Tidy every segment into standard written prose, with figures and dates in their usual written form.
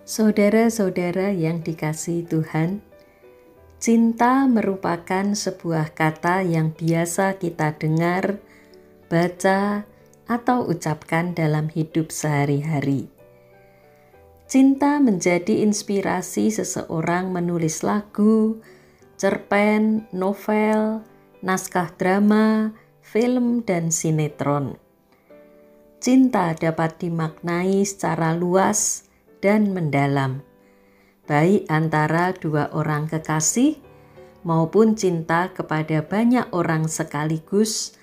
Saudara-saudara yang dikasihi Tuhan, cinta merupakan sebuah kata yang biasa kita dengar, baca, atau ucapkan dalam hidup sehari-hari. Cinta menjadi inspirasi seseorang menulis lagu, cerpen, novel, naskah drama, film, dan sinetron. Cinta dapat dimaknai secara luas dan mendalam, baik antara dua orang kekasih maupun cinta kepada banyak orang sekaligus,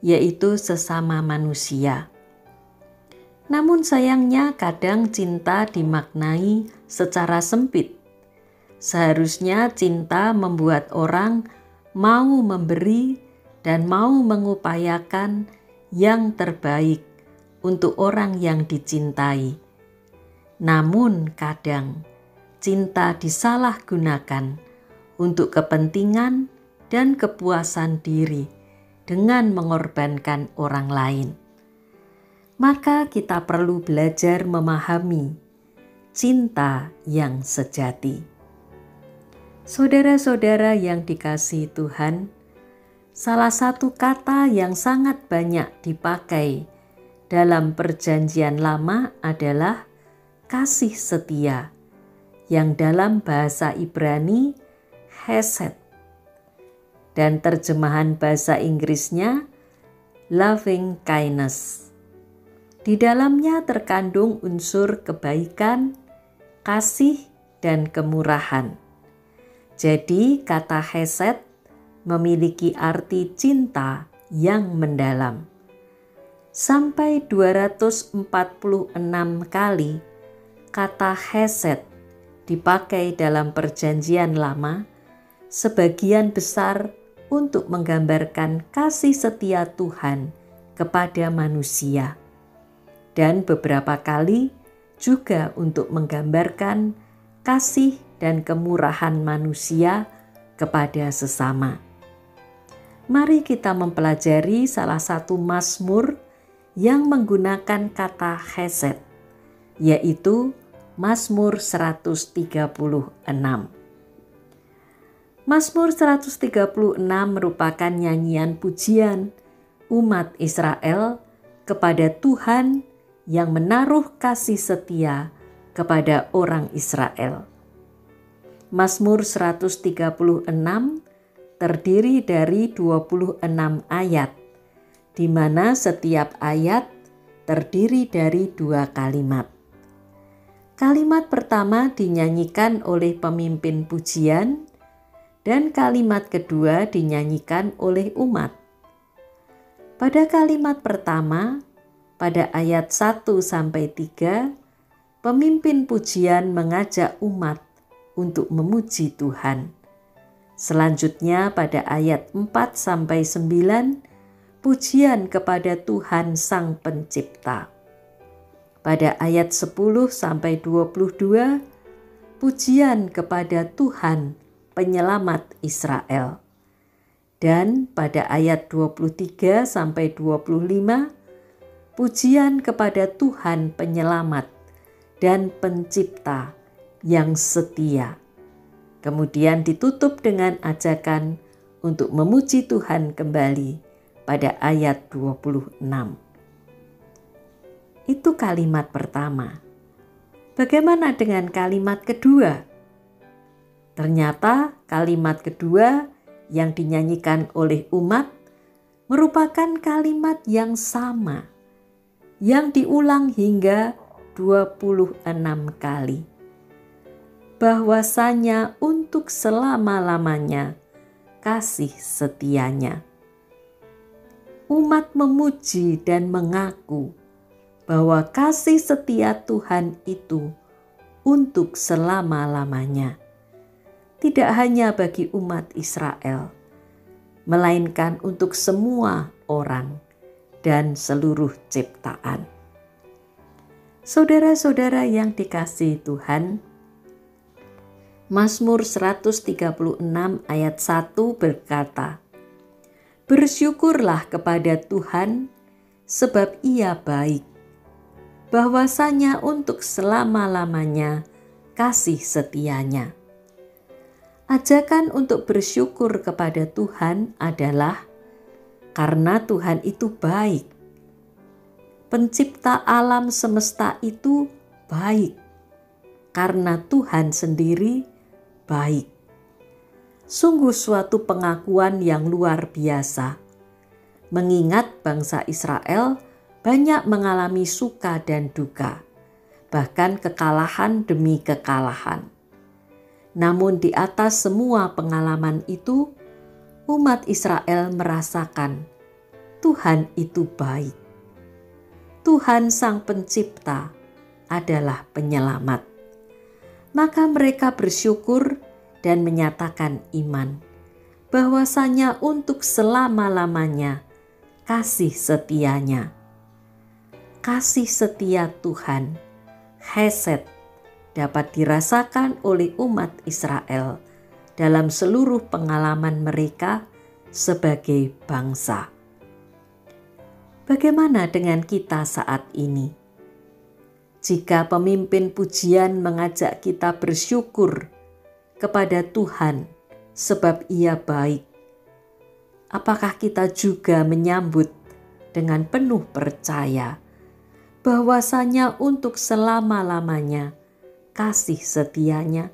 yaitu sesama manusia. Namun sayangnya kadang cinta dimaknai secara sempit. Seharusnya cinta membuat orang mau memberi dan mau mengupayakan yang terbaik untuk orang yang dicintai. Namun kadang cinta disalahgunakan untuk kepentingan dan kepuasan diri dengan mengorbankan orang lain. Maka kita perlu belajar memahami cinta yang sejati. Saudara-saudara yang dikasihi Tuhan, salah satu kata yang sangat banyak dipakai dalam Perjanjian Lama adalah kasih setia, yang dalam bahasa Ibrani hesed, dan terjemahan bahasa Inggrisnya loving kindness. Di dalamnya terkandung unsur kebaikan, kasih, dan kemurahan. Jadi kata hesed memiliki arti cinta yang mendalam. Sampai 246 kali kata hesed dipakai dalam Perjanjian Lama, sebagian besar untuk menggambarkan kasih setia Tuhan kepada manusia, dan beberapa kali juga untuk menggambarkan kasih dan kemurahan manusia kepada sesama. Mari kita mempelajari salah satu mazmur yang menggunakan kata hesed, yaitu Mazmur 136. Mazmur 136 merupakan nyanyian pujian umat Israel kepada Tuhan yang menaruh kasih setia kepada orang Israel. Mazmur 136 terdiri dari 26 ayat, di mana setiap ayat terdiri dari 2 kalimat. Kalimat pertama dinyanyikan oleh pemimpin pujian dan kalimat kedua dinyanyikan oleh umat. Pada kalimat pertama, pada ayat 1-3, pemimpin pujian mengajak umat untuk memuji Tuhan. Selanjutnya pada ayat 4-9, pujian kepada Tuhan Sang Pencipta. Pada ayat 10-22, pujian kepada Tuhan Penyelamat Israel. Dan pada ayat 23-25, pujian kepada Tuhan Penyelamat dan Pencipta yang setia. Kemudian ditutup dengan ajakan untuk memuji Tuhan kembali pada ayat 26. Itu kalimat pertama. Bagaimana dengan kalimat kedua? Ternyata kalimat kedua yang dinyanyikan oleh umat merupakan kalimat yang sama, yang diulang hingga 26 kali. Bahwasanya untuk selama-lamanya kasih setianya. Umat memuji dan mengaku bahwa kasih setia Tuhan itu untuk selama-lamanya. Tidak hanya bagi umat Israel, melainkan untuk semua orang dan seluruh ciptaan. Saudara-saudara yang dikasihi Tuhan, Mazmur 136 ayat 1 berkata, "Bersyukurlah kepada Tuhan, sebab Ia baik. Bahwasanya untuk selama-lamanya kasih setianya. Ajakan untuk bersyukur kepada Tuhan adalah karena Tuhan itu baik. Pencipta alam semesta itu baik karena Tuhan sendiri baik. Sungguh suatu pengakuan yang luar biasa, mengingat bangsa Israel banyak mengalami suka dan duka, bahkan kekalahan demi kekalahan. Namun di atas semua pengalaman itu, umat Israel merasakan Tuhan itu baik. Tuhan Sang Pencipta adalah penyelamat. Maka mereka bersyukur dan menyatakan iman bahwasanya untuk selama-lamanya kasih setianya. Kasih setia Tuhan, Hesed, dapat dirasakan oleh umat Israel dalam seluruh pengalaman mereka sebagai bangsa. Bagaimana dengan kita saat ini? Jika pemimpin pujian mengajak kita bersyukur kepada Tuhan sebab Ia baik, apakah kita juga menyambut dengan penuh percaya bahwasanya untuk selama-lamanya kasih setianya?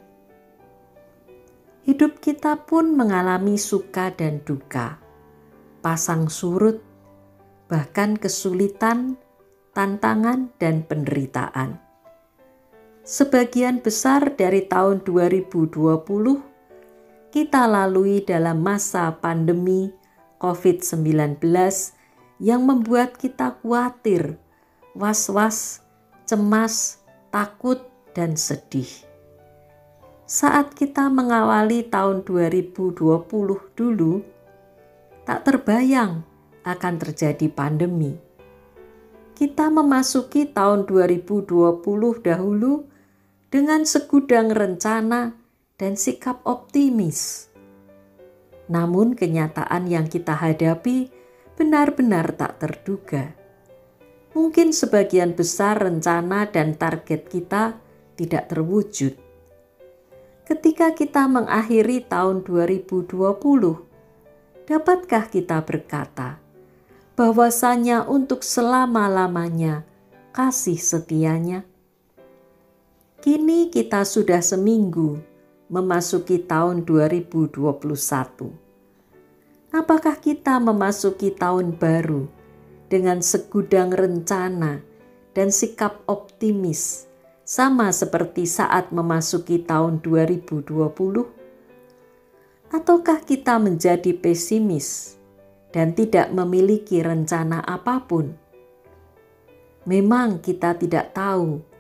Hidup kita pun mengalami suka dan duka, pasang surut, bahkan kesulitan, tantangan, dan penderitaan. Sebagian besar dari tahun 2020 kita lalui dalam masa pandemi COVID-19 yang membuat kita khawatir, was-was, cemas, takut, dan sedih. Saat kita mengawali tahun 2020 dulu, tak terbayang akan terjadi pandemi. Kita memasuki tahun 2020 dahulu dengan segudang rencana dan sikap optimis. Namun kenyataan yang kita hadapi benar-benar tak terduga. Mungkin sebagian besar rencana dan target kita tidak terwujud. Ketika kita mengakhiri tahun 2020, dapatkah kita berkata bahwasanya untuk selama-lamanya kasih setianya? Kini kita sudah seminggu memasuki tahun 2021. Apakah kita memasuki tahun baru dengan segudang rencana dan sikap optimis sama seperti saat memasuki tahun 2020? Ataukah kita menjadi pesimis dan tidak memiliki rencana apapun? Memang kita tidak tahu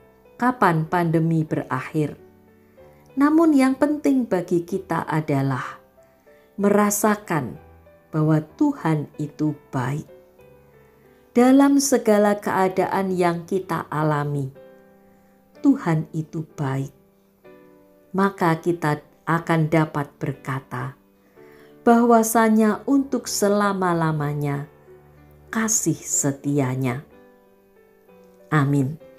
kapan pandemi berakhir. Namun yang penting bagi kita adalah merasakan bahwa Tuhan itu baik. Dalam segala keadaan yang kita alami, Tuhan itu baik. Maka kita akan dapat berkata bahwasanya untuk selama-lamanya kasih setianya. Amin.